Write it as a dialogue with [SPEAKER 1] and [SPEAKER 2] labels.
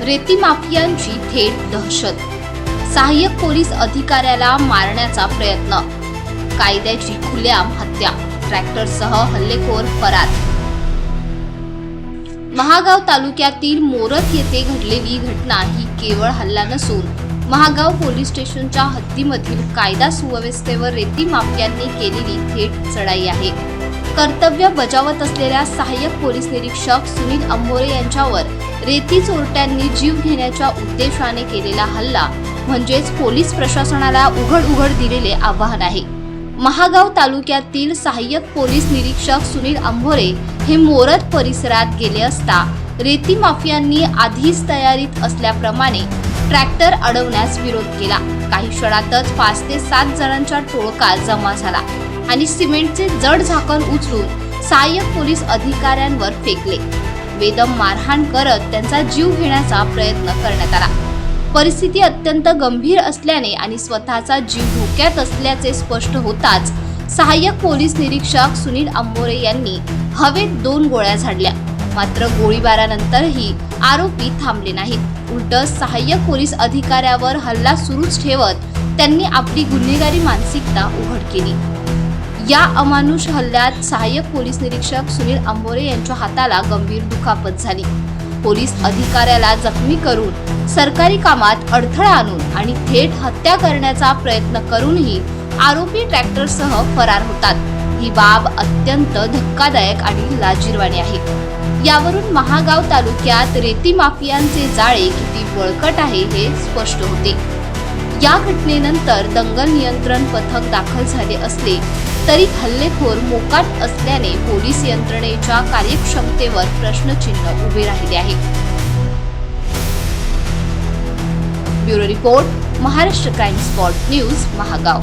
[SPEAKER 1] रेती माफियांची थेट दहशत, सहाय्यक पोलीस अधिकाऱ्याला मारण्याचा प्रयत्न, कायद्याची खुलेआम हत्या, ट्रॅक्टरसह हल्लेखोर फरार। महागाव तालुक्यातील मोरत येथे घडलेली घटना ही केवळ हल्ला नसून महागाव पोलीस स्टेशनच्या हद्दीमधील कायदा सुव्यवस्थेवर रेती माफियांनी केलेली थेट चढाई आहे। कर्तव्य बजावत असलेल्या सहाय्यक पोलीस निरीक्षक सुनील अंभोरे यांच्यावर रेती चोरट्यांनी जीव घेण्याच्या उद्देशाने केलेला हल्ला म्हणजेच पोलीस प्रशासनाला उघड दिलेले आव्हान आहे। महागाव तालुक्यातील सहाय्यक पोलीस निरीक्षक सुनील अंभोरे हे मोरत परिसरात गेले असता रेती माफियांनी आधीच तयारीत असल्याप्रमाणे ट्रॅक्टर अडवण्यास विरोध केला। काही क्षणातच 5 ते 7 जणांचा टोळका जमा झाला आणि सिमेंटचे जड झाकण उचलून सहाय्यक पोलीस अधिकाऱ्यांवर फेकले। बेदम मारहाण करत त्यांचा जीव घेण्याचा प्रयत्न करण्यात आला। परिस्थिती अत्यंत गंभीर असल्याने आणि स्वतःचा जीव धोक्यात असल्याचे स्पष्ट होताच सहाय्यक पोलीस निरीक्षक सुनील अंभोरे यांनी हवेत 2 गोळ्या झाडल्या। मात्र गोळीबारानंतरही आरोपी थांबले नाहीत। उलट सहाय्यक पोलीस अधिकाऱ्यावर हल्ला सुरूच ठेवत त्यांनी आपली गुन्हेगारी मानसिकता उघड केली। या अमानुष हल्ल्यात सहाय्यक पोलीस निरीक्षक सुनील अंभोरे यांच्या हाताला गंभीर दुखापत झाली। पोलीस अधिकाऱ्याला जखमी करून सरकारी कामात अडथळा आणून आणि थेट हत्या करण्याचा प्रयत्न करूनही आरोपी ट्रॅक्टरसह फरार होतात। ही बाब अत्यंत धक्कादायक आणि लाजिरवाणी आहे। यावरून महागाव तालुक्यात रेती माफियांचे जाळे किती बळकट आहे हे स्पष्ट होते। या घटनेनंतर दंगल नियंत्रण पथक दाखल झाले असले तरी हल्लेखोर मोकाट असल्याने पोलीस यंत्रणेच्या कार्यक्षमतेवर प्रश्नचिन्ह उभे राहिले आहे। Bureau report, Maharashtra crime spot news, Mahagaon.